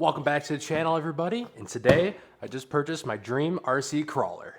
Welcome back to the channel, everybody, and today I just purchased my dream RC crawler.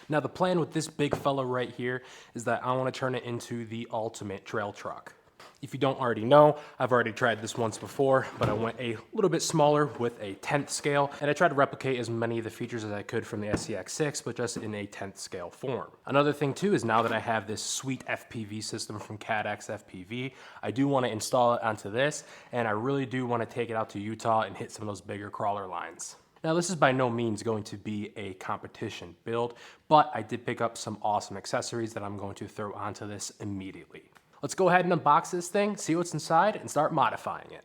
Now the plan with this big fella right here is that I want to turn it into the ultimate trail truck. If you don't already know, I've already tried this once before, but I went a little bit smaller with a 10th scale, and I tried to replicate as many of the features as I could from the SCX6, but just in a 10th scale form. Another thing too is now that I have this sweet FPV system from CADX FPV, I do want to install it onto this, and I really do want to take it out to Utah and hit some of those bigger crawler lines. Now this is by no means going to be a competition build, but I did pick up some awesome accessories that I'm going to throw onto this immediately. Let's go ahead and unbox this thing, see what's inside, and start modifying it.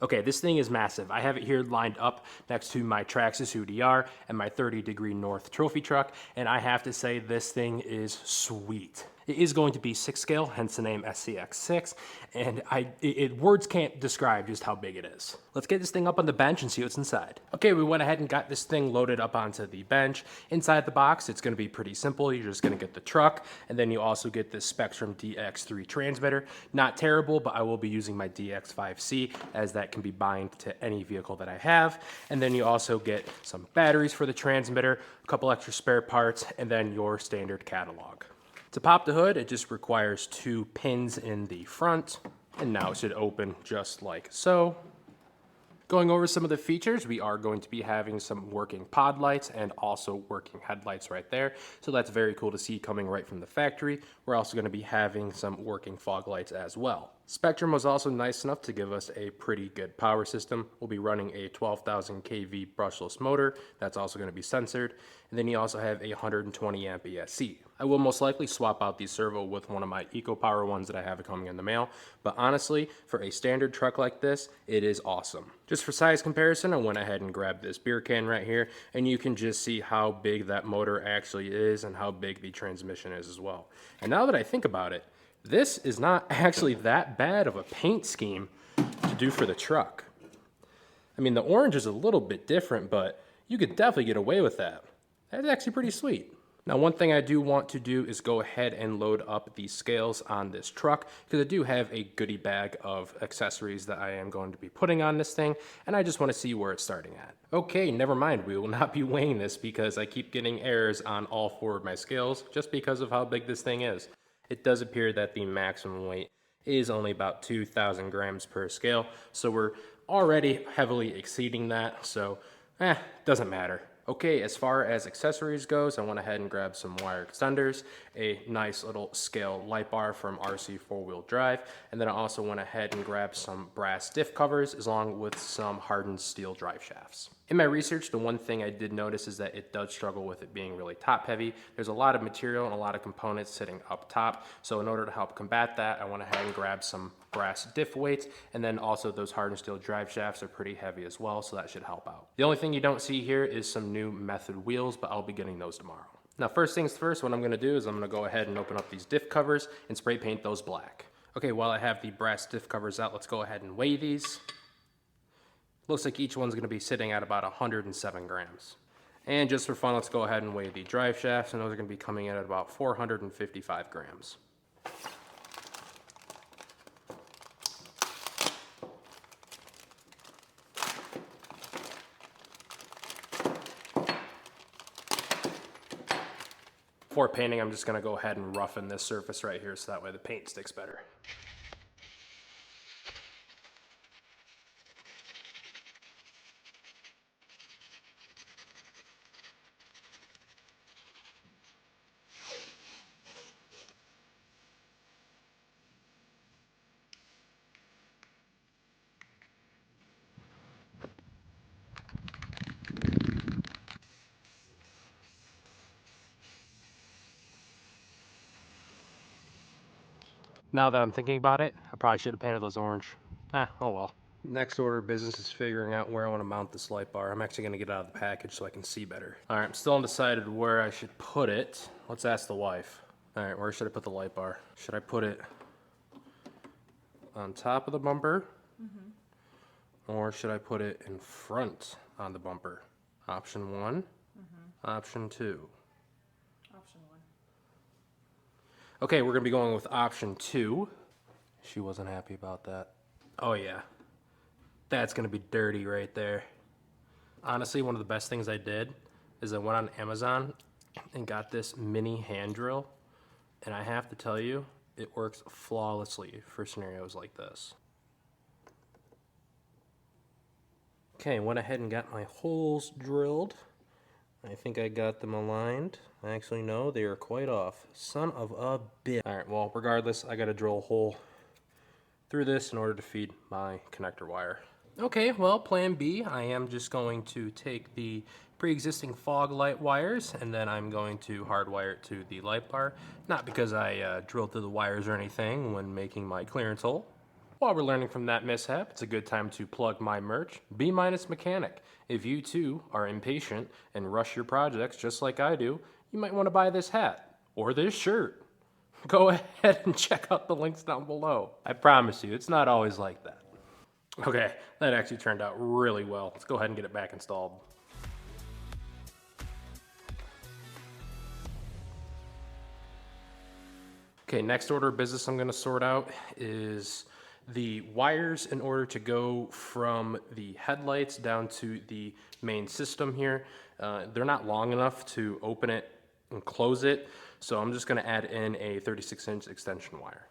Okay, this thing is massive. I have it here lined up next to my Traxxas UDR and my 30° North trophy truck, and I have to say this thing is sweet. It is going to be 6 scale, hence the name SCX6, and words can't describe just how big it is. Let's get this thing up on the bench and see what's inside. Okay, we went ahead and got this thing loaded up onto the bench. Inside the box, it's going to be pretty simple. You're just going to get the truck, and then you also get this Spektrum DX3 transmitter. Not terrible, but I will be using my DX5C, as that can be bind to any vehicle that I have. And then you also get some batteries for the transmitter, a couple extra spare parts, and then your standard catalog. To pop the hood, it just requires 2 pins in the front, and now it should open just like so. Going over some of the features, we are going to be having some working pod lights and also working headlights right there. So that's very cool to see coming right from the factory. We're also going to be having some working fog lights as well. Spektrum was also nice enough to give us a pretty good power system. We'll be running a 12,000 kV brushless motor. That's also going to be censored. And then you also have a 120 amp ESC. I will most likely swap out the servo with one of my EcoPower ones that I have coming in the mail. But honestly, for a standard truck like this, it is awesome. Just for size comparison, I went ahead and grabbed this beer can right here, and you can just see how big that motor actually is and how big the transmission is as well. And now that I think about it, this is not actually that bad of a paint scheme to do for the truck. I mean, the orange is a little bit different, but you could definitely get away with that. That's actually pretty sweet. Now, one thing I do want to do is go ahead and load up the scales on this truck, because I do have a goodie bag of accessories that I am going to be putting on this thing, and I just want to see where it's starting at. Okay, never mind, we will not be weighing this because I keep getting errors on all 4 of my scales just because of how big this thing is. It does appear that the maximum weight is only about 2,000 grams per scale, so we're already heavily exceeding that, so doesn't matter. Okay, as far as accessories goes, I went ahead and grabbed some wire extenders, a nice little scale light bar from RC 4-wheel drive, and then I also went ahead and grabbed some brass diff covers along with some hardened steel drive shafts. In my research, the one thing I did notice is that it does struggle with it being really top heavy. There's a lot of material and a lot of components sitting up top, so in order to help combat that, I went ahead and grabbed some brass diff weights, and then also those hardened steel drive shafts are pretty heavy as well, so that should help out. The only thing you don't see here is some new Method wheels, but I'll be getting those tomorrow. Now, first things first, what I'm gonna do is I'm gonna go ahead and open up these diff covers and spray paint those black. Okay, while I have the brass diff covers out, let's go ahead and weigh these. Looks like each one's gonna be sitting at about 107 grams. And just for fun, let's go ahead and weigh the drive shafts, and those are gonna be coming in at about 455 grams. Before painting, I'm just gonna go ahead and roughen this surface right here so that way the paint sticks better. Now that I'm thinking about it, I probably should have painted those orange. Oh well. Next order of business is figuring out where I want to mount this light bar. I'm actually going to get it out of the package so I can see better. All right, I'm still undecided where I should put it. Let's ask the wife. All right, where should I put the light bar? Should I put it on top of the bumper? Or should I put it in front on the bumper? Option 1, option 2. Option 1. Okay, we're gonna be going with option 2. She wasn't happy about that. Oh yeah, that's gonna be dirty right there. Honestly, one of the best things I did is I went on Amazon and got this mini hand drill, and I have to tell you, it works flawlessly for scenarios like this. Okay, went ahead and got my holes drilled. I think I got them aligned. Actually, no, they are quite off. Son of a bitch. All right, well, regardless, I got to drill a hole through this in order to feed my connector wire. Okay, well, plan B, I am just going to take the pre-existing fog light wires and then I'm going to hardwire it to the light bar. Not because I drilled through the wires or anything when making my clearance hole. While we're learning from that mishap, it's a good time to plug my merch, B- Mechanic. If you too are impatient and rush your projects just like I do, you might want to buy this hat or this shirt. Go ahead and check out the links down below. I promise you, it's not always like that. Okay, that actually turned out really well. Let's go ahead and get it back installed. Okay, next order of business I'm gonna sort out is the wires in order to go from the headlights down to the main system here. They're not long enough to open it and close it, so I'm just gonna add in a 36-inch extension wire.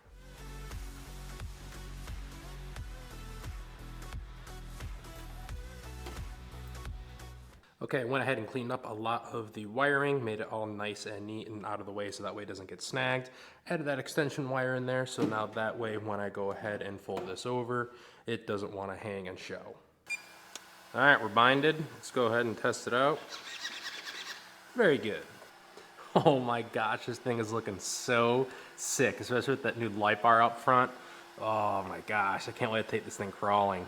Okay, I went ahead and cleaned up a lot of the wiring, made it all nice and neat and out of the way so that way it doesn't get snagged. Added that extension wire in there so now that way when I go ahead and fold this over, it doesn't want to hang and show. All right, we're binded. Let's go ahead and test it out. Very good. Oh my gosh, this thing is looking so sick, especially with that new light bar up front. Oh my gosh, I can't wait to take this thing crawling.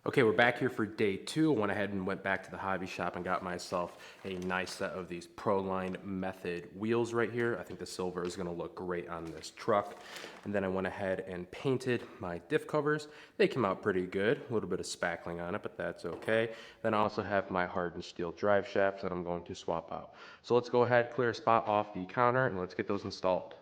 Okay, we're back here for day 2. I went ahead and went back to the hobby shop and got myself a nice set of these Proline Method wheels right here. I think the silver is gonna look great on this truck. And then I went ahead and painted my diff covers. They came out pretty good, a little bit of spackling on it, but that's okay. Then I also have my hardened steel drive shafts that I'm going to swap out. So let's go ahead, clear a spot off the counter, and let's get those installed.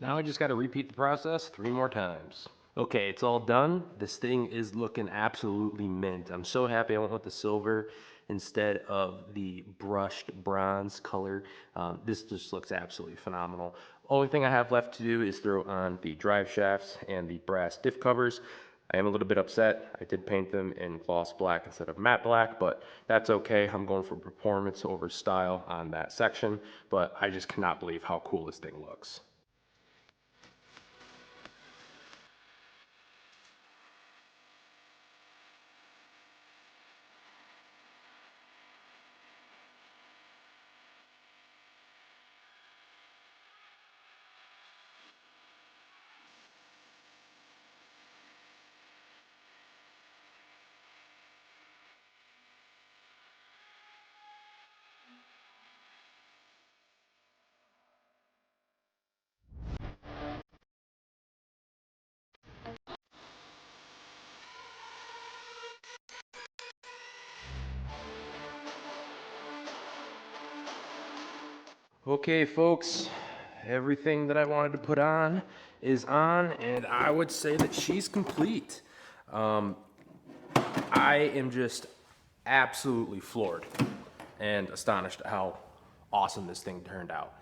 Now I just got to repeat the process 3 more times. Okay, it's all done. This thing is looking absolutely mint. I'm so happy I went with the silver instead of the brushed bronze color. This just looks absolutely phenomenal. Only thing I have left to do is throw on the drive shafts and the brass diff covers. I am a little bit upset. I did paint them in gloss black instead of matte black, but that's okay. I'm going for performance over style on that section, but I just cannot believe how cool this thing looks. Okay, folks, everything that I wanted to put on is on, and I would say that she's complete. I am just absolutely floored and astonished at how awesome this thing turned out.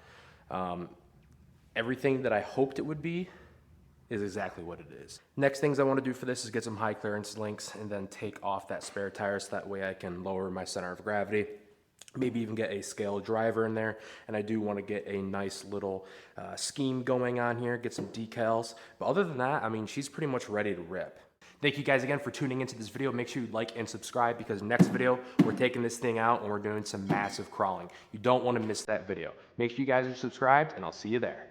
everything that I hoped it would be is exactly what it is. Next things I want to do for this is get some high clearance links and then take off that spare tire so that way I can lower my center of gravity. Maybe even get a scale driver in there. And I do want to get a nice little scheme going on here, get some decals. But other than that, I mean, she's pretty much ready to rip. Thank you guys again for tuning into this video. Make sure you like and subscribe because next video, we're taking this thing out and we're doing some massive crawling. You don't want to miss that video. Make sure you guys are subscribed and I'll see you there.